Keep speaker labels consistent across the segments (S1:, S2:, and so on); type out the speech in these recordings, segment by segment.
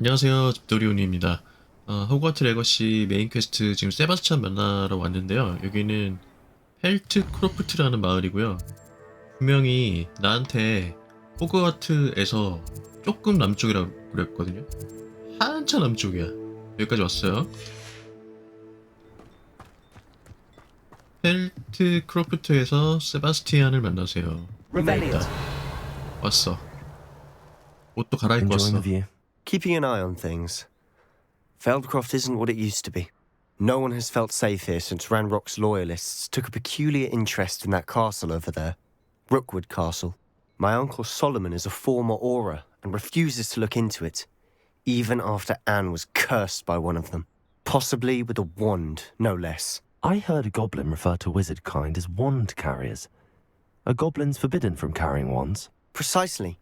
S1: 안녕하세요, 집도리온입니다. 호그와트 레거시 메인 퀘스트 지금 세바스찬 만나러 왔는데요. 여기는 헬트 크로프트라는 마을이고요. 분명히 나한테 호그와트에서 조금 남쪽이라고 그랬거든요. 한참 남쪽이야. 여기까지 왔어요. 헬트 크로프트에서 세바스티안을 만나세요.
S2: Revelio.
S1: 왔어. 옷도 갈아입고
S3: Enjoying
S1: 왔어.
S3: the view.
S2: Keeping an eye on things. Feldcroft isn't what it used to be. No one has felt safe here since Ranrock's loyalists took a peculiar interest in that castle over there. Rookwood Castle. My uncle Solomon is a former Auror and refuses to look into it, even after Anne was cursed by one of them. Possibly with a wand, no less.
S3: I heard a goblin refer to wizard kind as wand carriers. Are goblins forbidden from carrying wands?
S2: Precisely.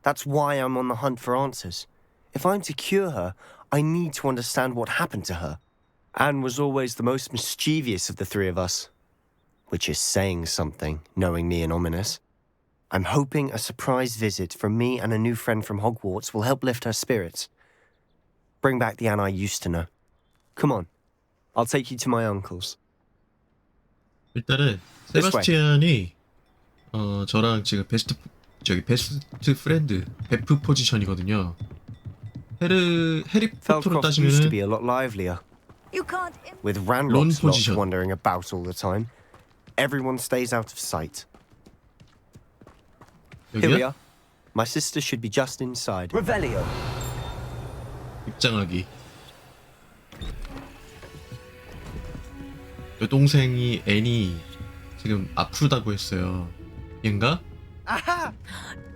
S2: That's why I'm on the hunt for answers. If I'm to cure her, I need to understand what happened to her. Anne was always the most mischievous of the three of us. Which is saying something, knowing me and Ominous. I'm hoping a surprise visit from me and a new friend from Hogwarts will help lift her spirits. Bring back the Anne I used to know. Come on. I'll take you to my uncle's.
S1: 일단은
S2: This way.
S1: 세바스티안이 저랑 지금 베스트 프렌드 베프 포지션이거든요. 해리포터로
S2: Feldcroft used to be
S1: 따지면은
S2: a lot livelier.
S4: You can't.
S2: With
S1: Lone
S2: Ranrock's lot
S1: position.
S2: wandering about all the time. Everyone stays out of sight. Here we
S1: 여기야?
S2: are. My sister should be just inside.
S3: Revelio.
S1: 입장하기. 여동생이 애니 지금 아프다고 했어요. 얘인가?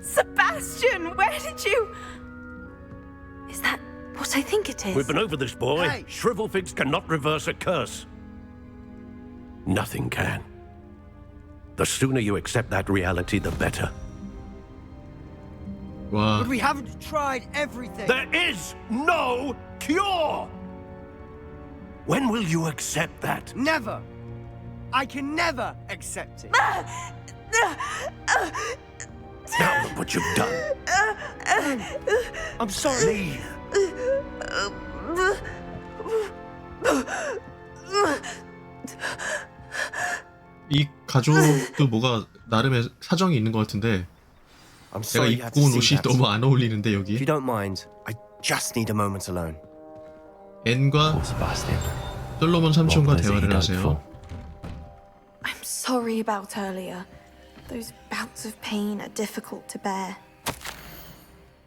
S4: Sebastian, where did you? Is that what I think it is?
S5: We've been over this, boy.
S2: Hey!
S5: Shrivelfigs cannot reverse a curse. Nothing can. The sooner you accept that reality, the better.
S1: 와,
S6: But we haven't tried everything.
S5: There is no cure! When will you accept that?
S6: Never. I can never accept it.
S5: Now look what you've done.
S6: I'm sorry.
S5: Leave.
S1: 이 가족도 뭐가 나름의 사정이 있는 것 같은데
S2: I'm
S1: 내가
S2: sorry you had
S1: 입고
S2: to
S1: 온
S2: see
S1: 옷이
S2: that.
S1: 너무 안 어울리는데
S2: If
S1: 여기
S2: you don't mind, I just need a moment alone.
S1: 앤과
S3: Poor Sebastian.
S1: 솔로몬 삼촌과
S3: What was he
S1: 대화를
S3: done
S1: 하세요.
S3: for?
S4: I'm sorry about earlier. Those bouts of pain are difficult to bear.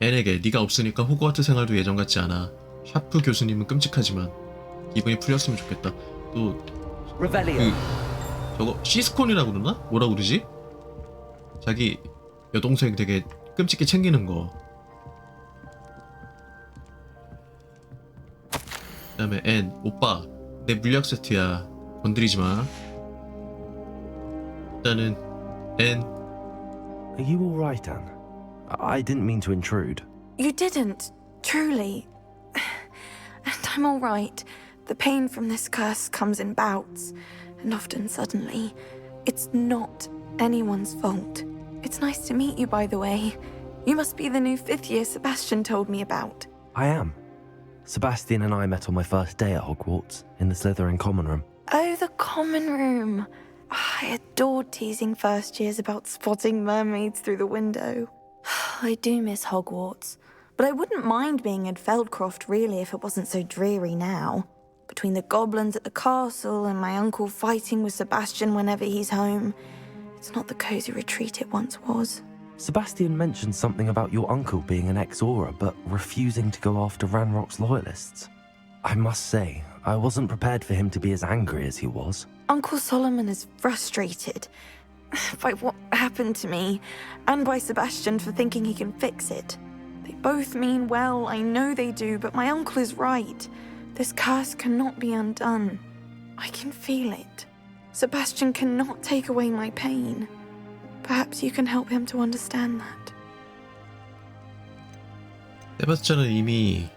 S1: 앤에게 네가 없으니까 호그와트 생활도 예전 같지 않아. 샤프 교수님은 끔찍하지만 기분이 풀렸으면 좋겠다. 또
S3: Revelio.
S1: 저거 시스콘이라고 그러나? 뭐라고 그러지? 자기 여동생 되게 끔찍히 챙기는 거. 그다음에 앤 오빠 내 물약 세트야 건드리지 마. 일단은 앤
S3: Are you all right, Anne? I didn't mean to intrude.
S4: You didn't, truly. And I'm all right. The pain from this curse comes in bouts, and often suddenly. It's not anyone's fault. It's nice to meet you, by the way. You must be the new fifth year Sebastian told me about.
S3: I am. Sebastian and I met on my first day at Hogwarts, in the Slytherin common room.
S4: Oh, the common room. I adored teasing first years about spotting mermaids through the window. I do miss Hogwarts, but I wouldn't mind being in Feldcroft really if it wasn't so dreary now. Between the goblins at the castle and my uncle fighting with Sebastian whenever he's home, it's not the cosy retreat it once was.
S3: Sebastian mentioned something about your uncle being an ex-Auror, but refusing to go after Ranrock's loyalists. I must say, I wasn't prepared for him to be as angry as he was.
S4: Uncle Solomon is frustrated by what happened to me and by Sebastian for thinking he can fix it. They both mean well, I know they do, but my uncle is right. This curse cannot be undone. I can feel it. Sebastian cannot take away my pain. Perhaps you can help him to understand that.
S1: 세바스찬은 이미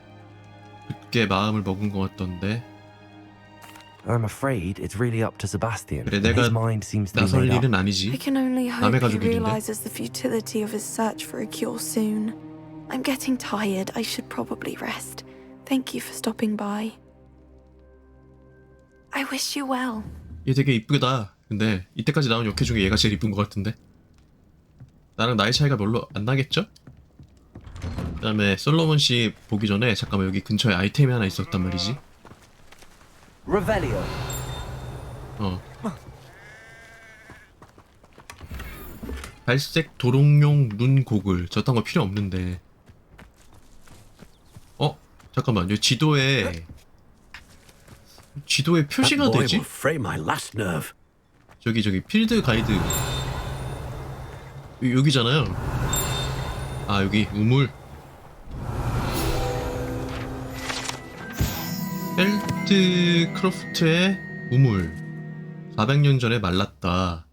S1: 굳게 마음을 먹은 것 같던데.
S3: I'm afraid it's really up to Sebastian.
S1: 그래,
S3: and
S1: 내가
S3: his mind seems to be
S1: 나설
S3: made up.
S1: 일은
S4: I
S1: 아니지.
S4: can only hope
S1: 남의
S4: he
S1: 가족 일인데?
S4: realizes the futility of his search for a cure soon. I'm getting tired. I should probably rest. Thank you for stopping by. I wish you well.
S1: 얘 되게 이쁘다. 근데 이때까지 나온 역캐 중에 얘가 제일 이쁜 것 같은데. 나랑 나이 차이가 별로 안 나겠죠? 그 다음에 솔로몬 씨 보기 전에 잠깐만 여기 근처에 아이템이 하나 있었단 말이지.
S6: Revelio.
S1: 갈색 도롱뇽 눈 고글. 저딴 거 필요 없는데. 잠깐만 여기 지도에 표시가
S5: That boy
S1: 되지?
S5: will fray my last nerve.
S1: 저기 필드 가이드 여기잖아요. 아 여기 우물. 벨트 크로프트의 우물. 400년 전에 말랐다.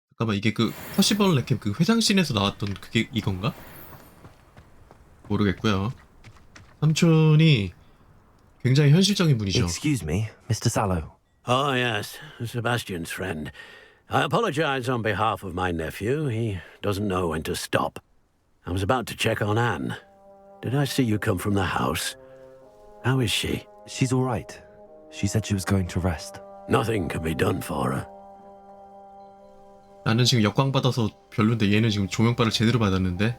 S1: 잠깐만 이게 그 퍼시벌 레캠 그 회상씬에서 나왔던 그게 이건가? 모르겠고요. 삼촌이 굉장히 현실적인 분이죠.
S3: Excuse me, Mr. Sallow.
S5: Oh, yes, Sebastian's friend. I apologize on behalf of my nephew. He doesn't know when to stop. I was about to check on Anne. Did I see you come from the house? How is she?
S3: She's all right. She said she was going to rest.
S5: Nothing can be done for her.
S1: 나는 지금 역광 받아서 별론데 얘는 지금 조명빨을 제대로 받았는데.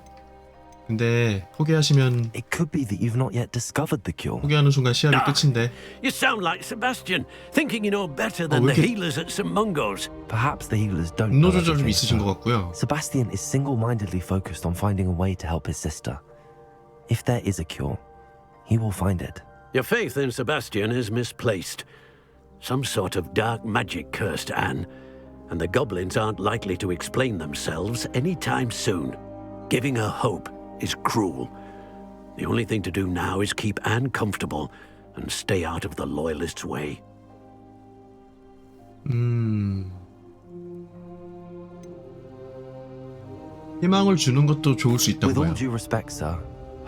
S1: 근데 포기하시면
S3: It could be that you've not yet discovered the cure.
S1: 포기하는 순간 시합이 끝인데.
S5: You sound like Sebastian, thinking you know better than
S1: 왜
S5: the
S1: 이렇게-
S5: healers at St. Mungo's.
S3: Perhaps the healers don't
S1: 분노
S3: know
S1: 조절 좀
S3: everything,
S1: 있으신 것
S3: sir.
S1: 같고요.
S3: Sebastian is single-mindedly focused on finding a way to help his sister. If there is a cure, he will find it.
S5: Your faith in Sebastian is misplaced. Some sort of dark magic cursed Anne, and the goblins aren't likely to explain themselves anytime soon. Giving her hope is cruel. The only thing to do now is keep Anne comfortable and stay out of the Loyalists' way.
S1: 희망을 주는 것도 좋을 수
S3: With all
S1: 있다고요.
S3: due respect, sir,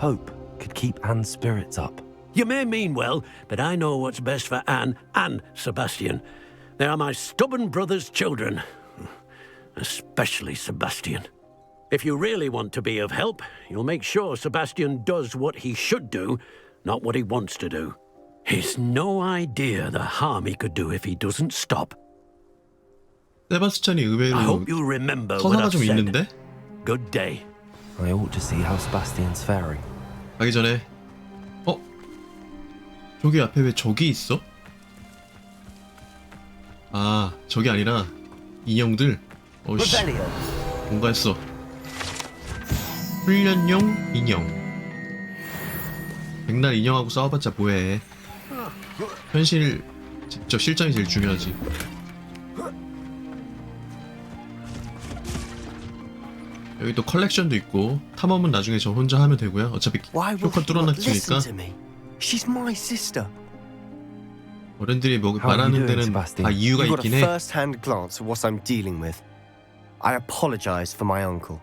S3: hope could keep Anne's spirits up.
S5: You may mean well, but I know what's best for Anne and Sebastian. They are my stubborn brother's children. Especially Sebastian. If you really want to be of help, you'll make sure Sebastian does what he should do, not what he wants to do. He's no idea the harm he could do if he doesn't stop.
S1: 세바스찬이
S5: I
S1: 의외로
S5: hope you remember what
S1: 서사가
S5: I've
S1: 좀
S5: said.
S1: 있는데.
S5: Good day.
S3: I ought to see how Sebastian's faring.
S1: 가기 전에 저기 앞에 왜 적이 있어? 아 적이 아니라 인형들. 어이씨
S6: Revelio.
S1: 뭔가 했어. 훈련용 인형. 백날 인형하고 싸워봤자 뭐해. 현실 직접 실전이 제일 중요하지. 여기 또 컬렉션도 있고 탐험은 나중에 저 혼자 하면 되고요. 어차피
S2: Why will
S1: 효과
S2: he not listen
S1: 뚫어놨으니까
S2: to me? She's my sister.
S1: 어른들이 뭐
S3: How are you
S1: 말하는
S3: doing,
S1: 데는
S3: Sebastian?
S1: 다 이유가
S2: You got a
S1: 있긴 해.
S2: first-hand glance at what I'm dealing with. I apologize for my uncle.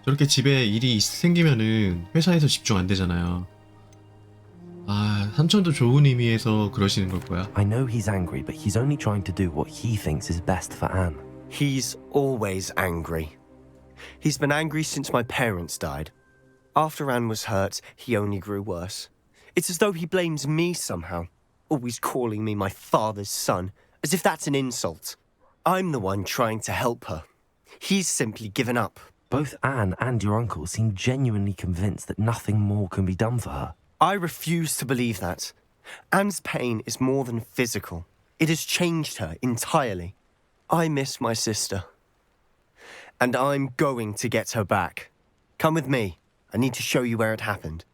S1: 저렇게 집에 일이 생기면은 회사에서 집중 안 되잖아요. 아, 삼촌도 좋은 의미에서 그러시는 걸 거야.
S3: I know he's angry, but he's only trying to do what he thinks is best for Anne.
S2: He's always angry. He's been angry since my parents died. After Anne was hurt, he only grew worse. It's as though he blames me somehow, always calling me my father's son, as if that's an insult. I'm the one trying to help her. He's simply given up.
S3: Both Anne and your uncle seem genuinely convinced that nothing more can be done for her.
S2: I refuse to believe that. Anne's pain is more than physical. It has changed her entirely. I miss my sister. And I'm going to get her back. Come with me. I need to show you where it happened.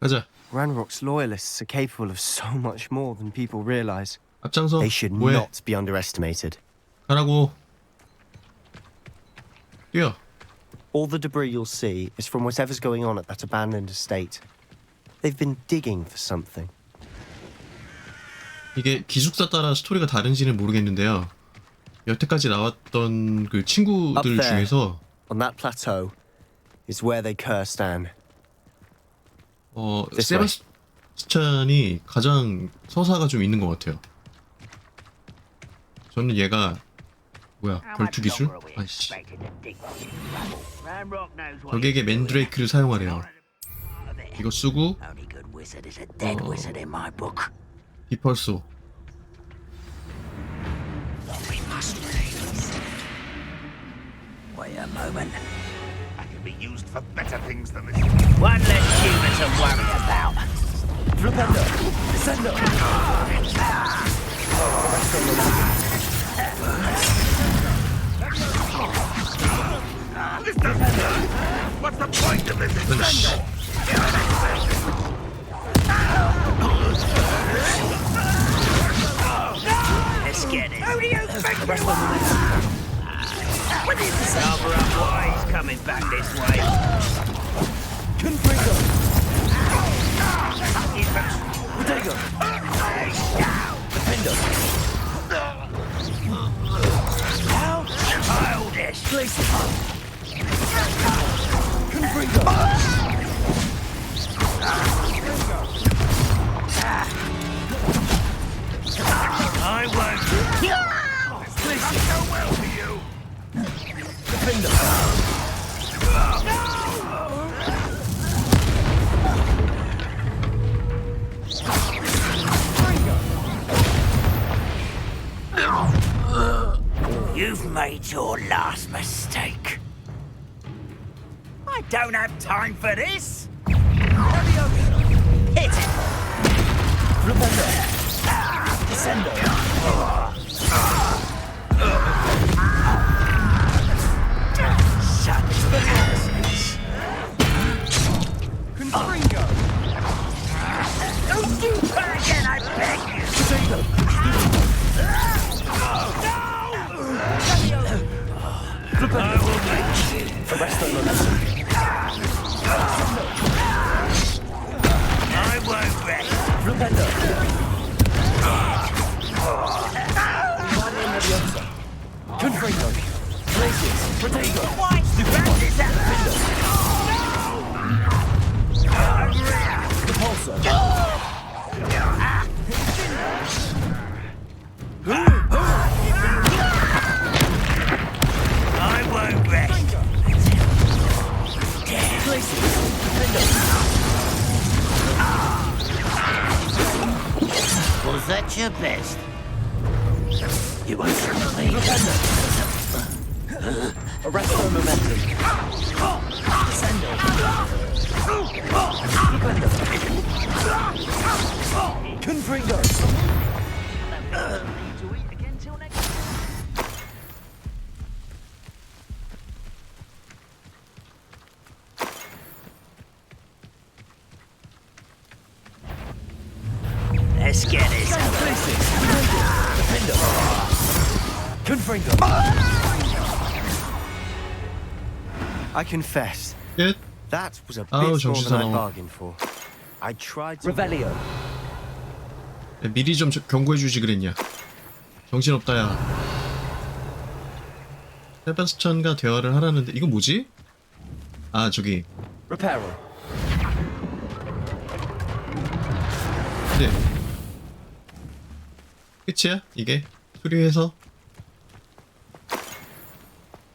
S1: 가자.
S2: Ranrock's loyalists are capable of so much more than people realize.
S1: 앞장서.
S2: They should
S1: 뭐해?
S2: not be underestimated.
S1: 가라고. 뛰어.
S2: All the debris you'll see is from whatever's going on at that abandoned estate. They've been digging for something.
S1: 이게 기숙사 따라 스토리가 다른지는 모르겠는데요. 여태까지 나왔던 그 친구들
S2: Up there.
S1: 중에서
S2: On that plateau is where they cursed Anne. This way.
S1: 세바스찬이 가장 서사가 좀 있는 것 같아요. 저는 얘가 뭐야 결투 기술? 아이씨. 적에게 맨드레이크를 사용하래요. 이거 쓰고 디펄소.
S7: Wait a moment.
S8: I can be used for better things than this.
S7: One less human to worry about.
S6: Flipendo! Descendo!
S8: What's the point of this?
S1: 으이씨.
S7: Let's get it. Who do you think you are? Cover up why he's coming back this way.
S6: Confringo!
S7: Protego.
S6: Protego! Defendo!
S7: Childish.
S6: Place it! Confringo!
S7: I won't.
S6: Place it!
S8: Go well for you.
S6: Defendo!
S7: You've made your last mistake. I don't have time for this. Hit it.
S6: Flipendo! Descendo!
S7: Such nonsense.
S6: Confringo!
S7: Don't do that again, I beg you.
S6: Potato!
S7: I will make you.
S6: Arresto momentum.
S7: I won't rest.
S6: Flipendo! Guardian Leviosa! Confringo! Places! Protego!
S7: Why stand this out?
S6: Repulsor!
S7: I won't rest.
S6: Places! Defendo!
S7: Was that your best? You won't me.
S6: Defendo! Arresto momentum. Descendo! Defendo! Confringo!
S7: Let's get it.
S6: Places! Defendo! Confringo!
S2: I confess,
S1: 끝.
S2: that was a bit
S1: Oh,
S2: more
S1: 정신
S2: than I
S1: 사나워.
S2: bargained for. I tried to...
S6: Revelio!
S1: 미리 좀 경고해주지 그랬냐. 정신없다 야. 세바스찬과 대화를 하라는데 이거 뭐지? 아 저기
S6: Reparo!
S1: 네. 끝이야? 이게? 수리해서?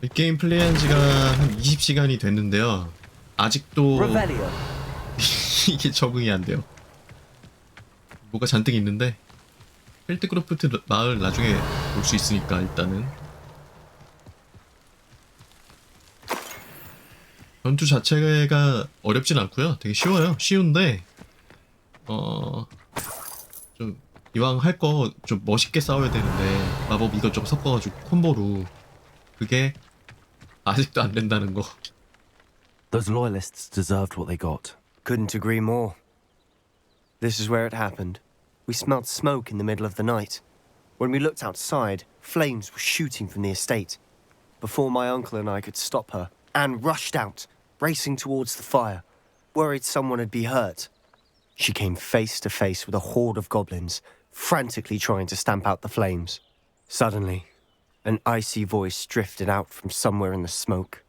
S1: 이 게임 플레이한 지가 한 20시간이 됐는데요. 아직도
S6: Revelio!
S1: 이게 적응이 안 돼요. 뭐가 잔뜩 있는데 헬트크로프트 마을 나중에 볼 수 있으니까 일단은 전투 자체가 어렵진 않고요. 되게 쉬워요. 쉬운데 좀 이왕 할 거 좀 멋있게 싸워야 되는데 마법 이것저것 섞어가지고 콤보로 그게 아직도 안 된다는 거.
S3: Those loyalists deserved what they got.
S2: Couldn't agree more. This is where it happened. We smelled smoke in the middle of the night. When we looked outside, flames were shooting from the estate. Before my uncle and I could stop her, Anne rushed out, racing towards the fire, worried someone had been hurt. She came face to face with a horde of goblins, frantically trying to stamp out the flames. Suddenly, an icy voice drifted out from somewhere in the smoke.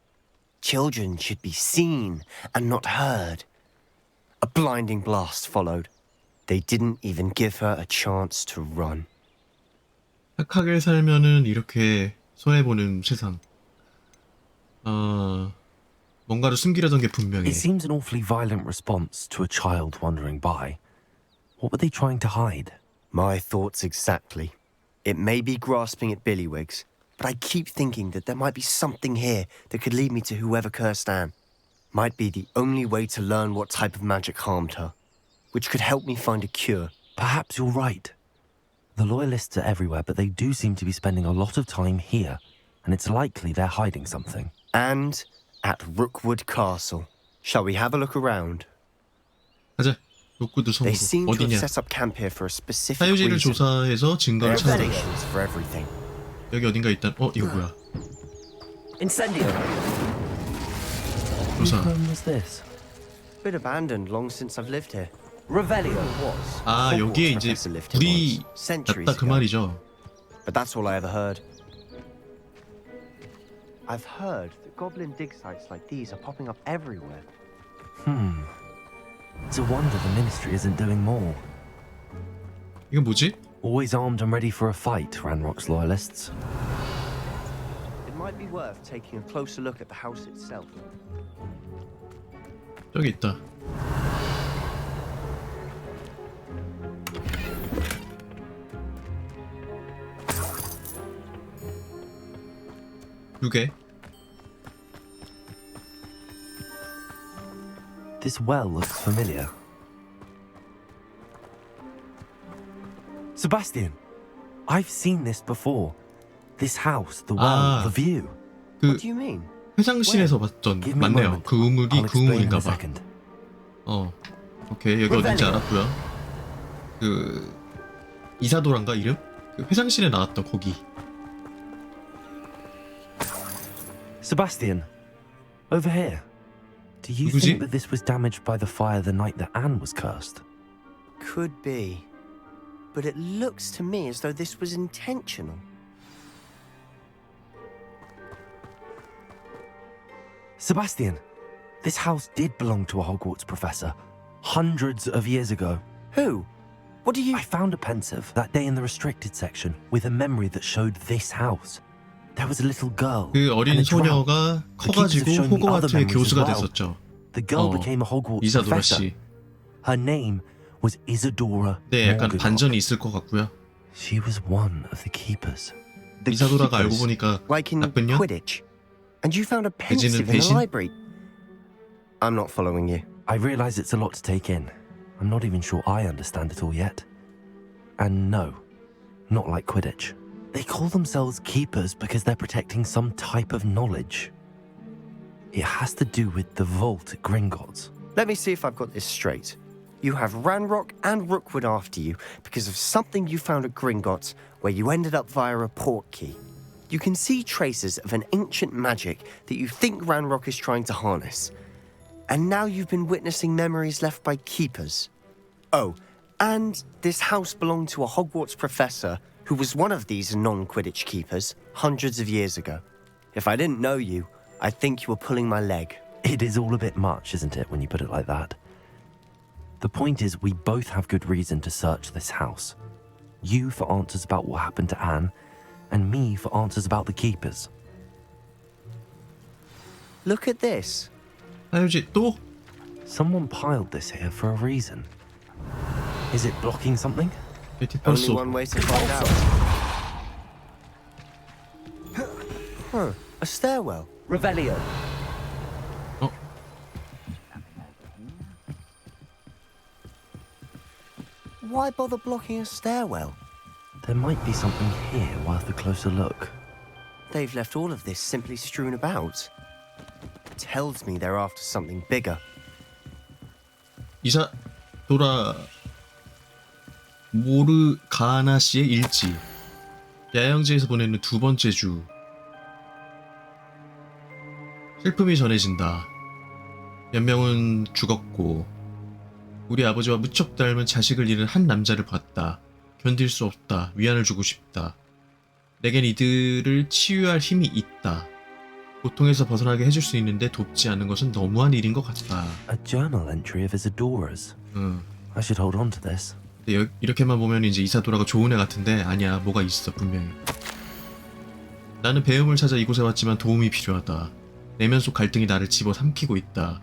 S2: Children should be seen and not heard. A blinding blast followed. They didn't even give her a chance to run.
S1: 착하게 살면은 이렇게 손해보는 세상. 뭔가를 숨기려던 게 분명해.
S3: It seems an awfully violent response to a child wandering by. What were they trying to hide?
S2: My thoughts exactly. It may be grasping at Billywigs, but I keep thinking that there might be something here that could lead me to whoever cursed Anne. Might be the only way to learn what type of magic harmed her, which could help me find a cure.
S3: Perhaps you're right. The Loyalists are everywhere, but they do seem to be spending a lot of time here, and it's likely they're hiding something.
S2: And at Rookwood Castle. Shall we have a look around?
S1: 가자. 로쿠드
S2: They
S1: 성소.
S2: seem to have
S1: 어디냐?
S2: set up camp here for a specific
S1: 사유지를
S2: reason.
S1: 조사해서 증거를
S2: There are
S1: 찾아라.
S2: explanations for everything.
S1: 여기 어딘가 있단. 이거 뭐야?
S3: Incendio!
S1: 조사.
S3: Whose home was this?
S2: Been abandoned long since I've lived here.
S3: Revelio.
S2: Was.
S1: 아, 여기에 이제
S2: Professor lived here
S1: 불이
S2: once, centuries
S1: 났다 그
S2: ago.
S1: 말이죠.
S2: But that's all I ever heard. I've heard that goblin dig sites like these are popping up everywhere.
S3: It's a wonder the Ministry isn't doing more.
S1: 이건 뭐지?
S3: Always armed and ready for a fight, Ranrock's Loyalists.
S2: It might be worth taking a closer look at the house itself.
S1: 저기 있다. 두 개.
S3: This well looks familiar. Sebastian, I've seen this before. This house, the well,
S1: Ah.
S3: the view.
S1: 그
S2: What do you mean?
S1: 회상실에서 봤던
S3: Give me a
S1: 맞네요.
S3: moment.
S1: 그 우물이
S3: I'll
S1: 그
S3: explain in a
S1: 우물인가 봐.
S3: second.
S1: 오케이. 여기 어딘지 알았고요. 그 이사도란가 이름? 그 회상실에 나왔던 거기.
S3: Sebastian, over here. Do you
S1: 누구지?
S3: think that this was damaged by the fire the night that Anne was cursed?
S2: Could be. But it looks to me as though this was intentional.
S3: Sebastian, this house did belong to a Hogwarts professor hundreds of years ago.
S2: Who? What do you...
S3: I found a pensive that day in the restricted section with a memory that showed this house. There was a little girl
S1: 그
S3: and
S1: 어린
S3: a drow.
S1: 소녀가
S3: The keepers have
S1: 커가지고
S3: shown me other
S1: 호그와트의
S3: memories as
S1: 교수가
S3: well.
S1: 됐었죠.
S3: The girl
S1: 어,
S3: became a Hogwarts
S1: 이사도라
S3: professor.
S1: 씨.
S3: Her name was Isadora
S1: 네, 약간
S3: Morganlock.
S1: 반전이 있을 것 같고요.
S3: She was one of the keepers.
S2: The
S1: 이사도라가 알고
S2: keepers,
S1: 보니까
S2: like in
S1: 나쁜 년?
S2: Quidditch. And you found a pensive in the
S1: 배신?
S2: library. I'm not following you.
S3: I realize it's a lot to take in. I'm not even sure I understand it all yet. And no, not like Quidditch. They call themselves keepers because they're protecting some type of knowledge. It has to do with the vault at Gringotts.
S2: Let me see if I've got this straight. You have Ranrock and Rookwood after you because of something you found at Gringotts where you ended up via a port key. You can see traces of an ancient magic that you think Ranrock is trying to harness. And now you've been witnessing memories left by keepers. Oh, and this house belonged to a Hogwarts professor who was one of these non-Quidditch keepers hundreds of years ago. If I didn't know you, I'd think you were pulling my leg.
S3: It is all a bit much, isn't it, when you put it like that? The point is, we both have good reason to search this house. You for answers about what happened to Anne, and me for answers about the keepers.
S2: Look at this.
S1: 사유지 또?
S3: Someone piled this here for a reason. Is it blocking something?
S1: 베티
S2: Only
S1: 펄소.
S2: one way to find out. Huh, a stairwell.
S3: Revelio.
S1: 어?
S2: Why bother blocking a stairwell?
S3: There might be something here worth a closer look.
S2: They've left all of this simply strewn about. Tells me they're after something bigger.
S1: 이사도라 모르가나 씨의 일지. 야영지에서 보내는 두 번째 주. 슬픔이 전해진다. 몇 명은 죽었고 우리 아버지와 무척 닮은 자식을 잃은 한 남자를 봤다. 견딜 수 없다. 위안을 주고 싶다. 내겐 이들을 치유할 힘이 있다. 고통에서 벗어나게 해줄 수 있는데 돕지 않는 것은 너무한 일인 것 같다.
S3: A journal entry of Isadora's.
S1: 응.
S3: I should hold on to this.
S1: 근데 이렇게만 보면 이제 이사도라가 좋은 애 같은데 아니야. 뭐가 있어 분명히. 나는 배움을 찾아 이곳에 왔지만 도움이 필요하다. 내면 속 갈등이 나를 집어삼키고 있다.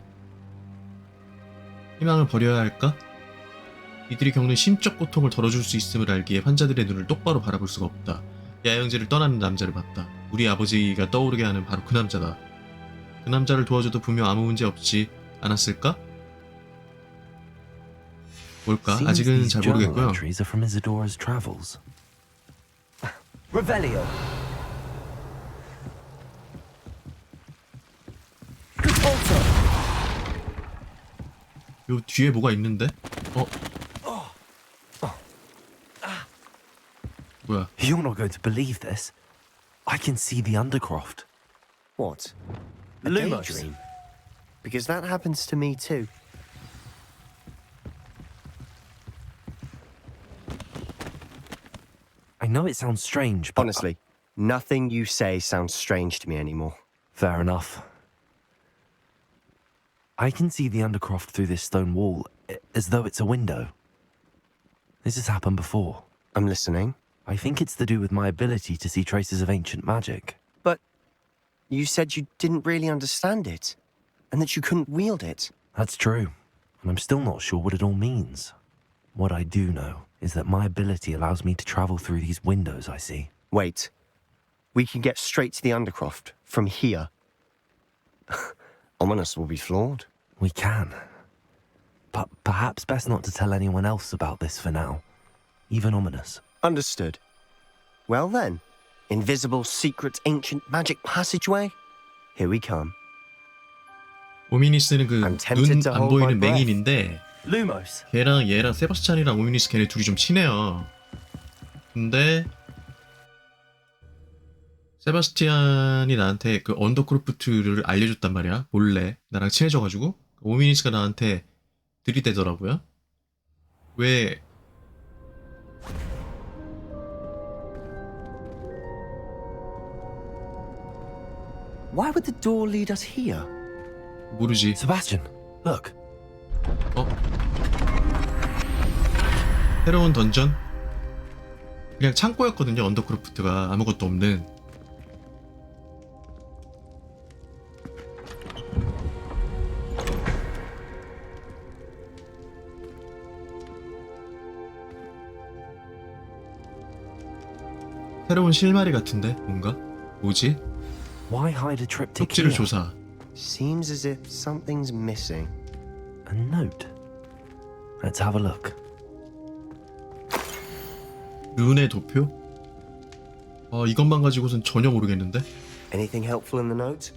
S1: 희망을 버려야 할까? 이들이 겪는 심적 고통을 덜어줄 수 있음을 알기에 환자들의 눈을 똑바로 바라볼 수가 없다. 야영지를 떠나는 남자를 봤다. 우리 아버지가 떠오르게 하는 바로 그 남자다. 그 남자를 도와줘도 분명 아무 문제 없지 않았을까? 뭘까?
S3: Seems
S1: 아직은
S3: these
S1: 잘
S3: journal
S1: 모르겠고요.
S3: entries are from Isadora's travels.
S6: Revelio.
S1: 요 뒤에 뭐가 있는데? 뭐야?
S3: You're not going to believe this. I can see the Undercroft.
S2: What? A
S6: Lumos.
S2: daydream? Because that happens to me too.
S3: I know it sounds strange, but
S2: Honestly, nothing you say sounds strange to me anymore.
S3: fair enough. I can see the Undercroft through this stone wall, as though it's a window. This has happened before.
S2: I'm listening.
S3: I think it's to do with my ability to see traces of ancient magic.
S2: But you said you didn't really understand it, and that you couldn't wield it.
S3: That's true, and I'm still not sure what it all means. What I do know is that my ability allows me to travel through these windows I see.
S2: Wait. We can get straight to the Undercroft from here. Ominous will be floored.
S3: We can. But perhaps best not to tell anyone else about this for now. Even Ominous.
S2: Understood. Well then, invisible, secret, ancient magic passageway? Here we come.
S1: 오미니스는 그
S2: I'm tempted
S1: 눈
S2: to
S1: 안
S2: hold my
S1: 보이는
S2: breath.
S1: 맹인인데
S6: Lumos.
S1: 걔랑 얘랑 세바스찬이랑 오미니스 걔네 둘이 좀 친해요. 근데 세바스티안이 나한테 그 언더크로프트를 알려줬단 말이야. 몰래 나랑 친해져가지고 오미니스가 나한테 들이대더라고요. 왜
S2: Why would the door lead us here?
S1: 모르지.
S3: Sebastian, look.
S1: 새로운 던전? 그냥 창고였거든요. 언더크로프트가 아무것도 없는. 새로운 실마리 같은데 뭔가? 뭐지?
S3: Why hide a triptych
S1: 쪽지를
S3: here?
S1: 조사.
S2: Seems as if something's missing.
S3: A note. Let's have a look.
S1: 룬의 도표? 이것만 가지고선 전혀 모르겠는데?
S2: Anything helpful in the note?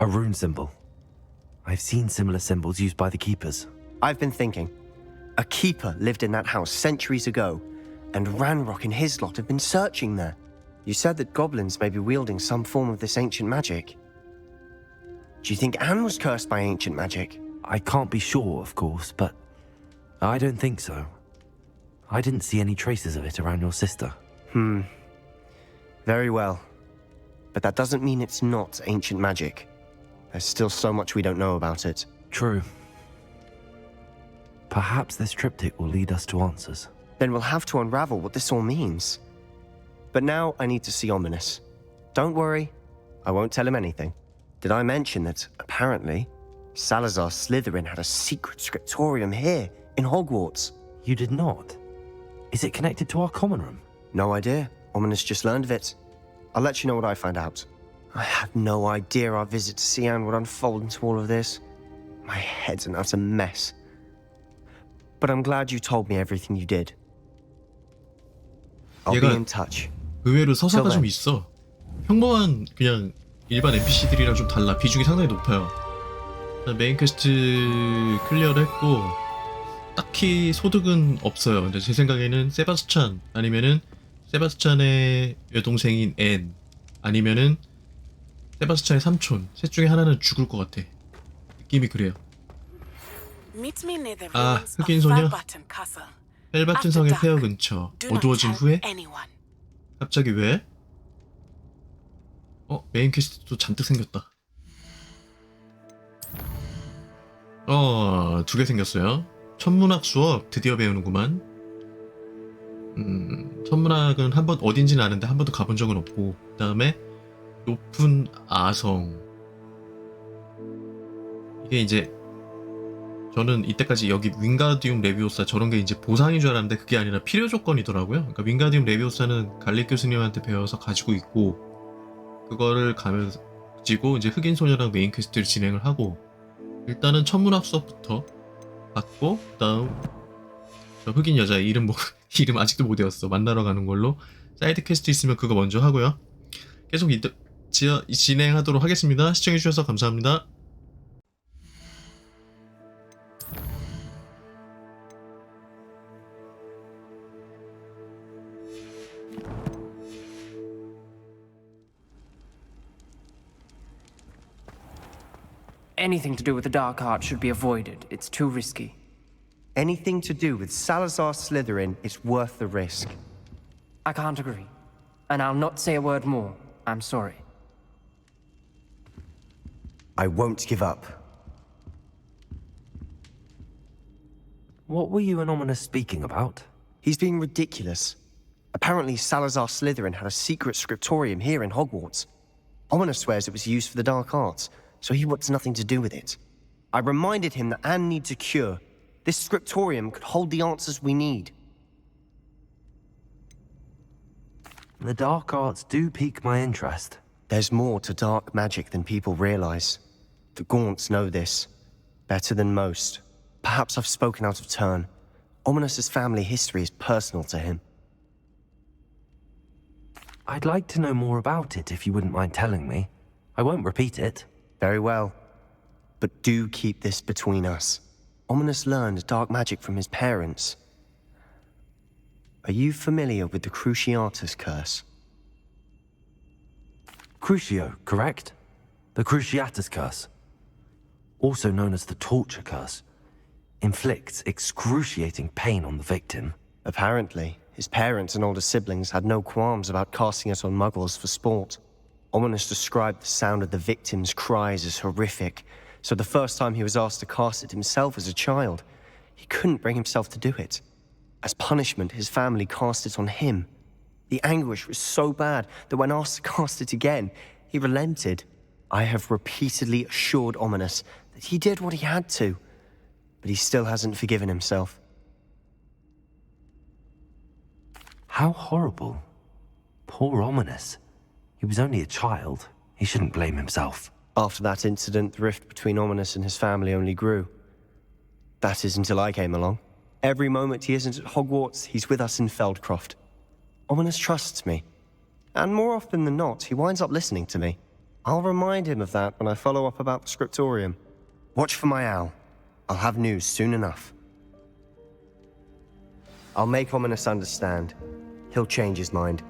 S3: A rune symbol. I've seen similar symbols used by the keepers.
S2: I've been thinking. A keeper lived in that house centuries ago, and Ranrock and his lot have been searching there. You said that goblins may be wielding some form of this ancient magic. Do you think Anne was cursed by ancient magic?
S3: I can't be sure, of course, but I don't think so. I didn't see any traces of it around your sister.
S2: Very well. But that doesn't mean it's not ancient magic. There's still so much we don't know about it.
S3: True. Perhaps this triptych will lead us to answers.
S2: Then we'll have to unravel what this all means. But now I need to see Ominous. Don't worry, I won't tell him anything. Did I mention that, apparently, Salazar Slytherin had a secret scriptorium here in Hogwarts?
S3: You did not? Is it connected to our common room?
S2: No idea. Ominous just learned of it. I'll let you know what I find out. I had no idea our visit to Sian would unfold into all of this. My head's an utter mess. But I'm glad you told me everything you did. I'll be
S1: 얘가
S2: in touch.
S1: 의외로 서사가
S2: 저거요.
S1: 좀 있어. 평범한 그냥 일반 NPC들이랑 좀 달라. 비중이 상당히 높아요. 메인 퀘스트 클리어를 했고 딱히 소득은 없어요. 근데 제 생각에는 세바스찬 아니면은 세바스찬의 여동생인 앤 아니면은 세바스찬의 삼촌 셋 중에 하나는 죽을 것 같아. 느낌이 그래요.
S9: Meet me near the
S1: 아,
S9: ruins of
S1: 흑인 소녀?
S9: Felbatton Castle.
S1: 헬바튼 성의 폐허 근처.
S9: Do not
S1: 어두워진
S9: tell
S1: 후에?
S9: anyone.
S1: 갑자기 왜? 메인 퀘스트도 잔뜩 생겼다. 2개 생겼어요. 천문학 수업 드디어 배우는구만. 천문학은 한 번 어딘지는 아는데 한 번도 가본 적은 없고, 그 다음에 높은 아성. 이게 이제 저는 이때까지 여기 윙가디움 레비오사 저런 게 이제 보상인 줄 알았는데 그게 아니라 필요 조건이더라고요. 그러니까 윙가디움 레비오사는 갈릭 교수님한테 배워서 가지고 있고, 그거를 가지고 이제 흑인 소녀랑 메인 퀘스트를 진행을 하고, 일단은 천문학 수업부터 받고, 그다음 저 흑인 여자 이름 이름 아직도 못 외웠어. 만나러 가는 걸로. 사이드 퀘스트 있으면 그거 먼저 하고요. 계속 진행하도록 하겠습니다. 시청해주셔서 감사합니다.
S10: Anything to do with the dark art should be avoided. It's too risky.
S2: Anything to do with Salazar Slytherin is worth the risk.
S10: I can't agree. And I'll not say a word more. I'm sorry.
S2: I won't give up.
S3: What were you and Ominous speaking about?
S2: He's being ridiculous. Apparently, Salazar Slytherin had a secret scriptorium here in Hogwarts. Ominous swears it was used for the dark arts, so he wants nothing to do with it. I reminded him that Anne needs a cure. This scriptorium could hold the answers we need.
S3: The dark arts do pique my interest.
S2: There's more to dark magic than people realize. The Gaunts know this better than most. Perhaps I've spoken out of turn. Ominous's family history is personal to him.
S3: I'd like to know more about it if you wouldn't mind telling me. I won't repeat it.
S2: Very well. But do keep this between us. Ominous learned dark magic from his parents. Are you familiar with the Cruciatus Curse?
S3: Crucio, correct? The Cruciatus Curse. Also known as the Torture Curse. Inflicts excruciating pain on the victim.
S2: Apparently, his parents and older siblings had no qualms about casting it on muggles for sport. Ominous described the sound of the victim's cries as horrific, so the first time he was asked to cast it himself as a child, he couldn't bring himself to do it. As punishment, his family cast it on him. The anguish was so bad that when asked to cast it again, he relented. I have repeatedly assured Ominous that he did what he had to, but he still hasn't forgiven himself.
S3: How horrible. Poor Ominous. He was only a child. He shouldn't blame himself.
S2: After that incident, the rift between Ominous and his family only grew. That is until I came along. Every moment he isn't at Hogwarts, he's with us in Feldcroft. Ominous trusts me. And more often than not, he winds up listening to me. I'll remind him of that when I follow up about the scriptorium. Watch for my owl. I'll have news soon enough. I'll make Ominous understand. He'll change his mind.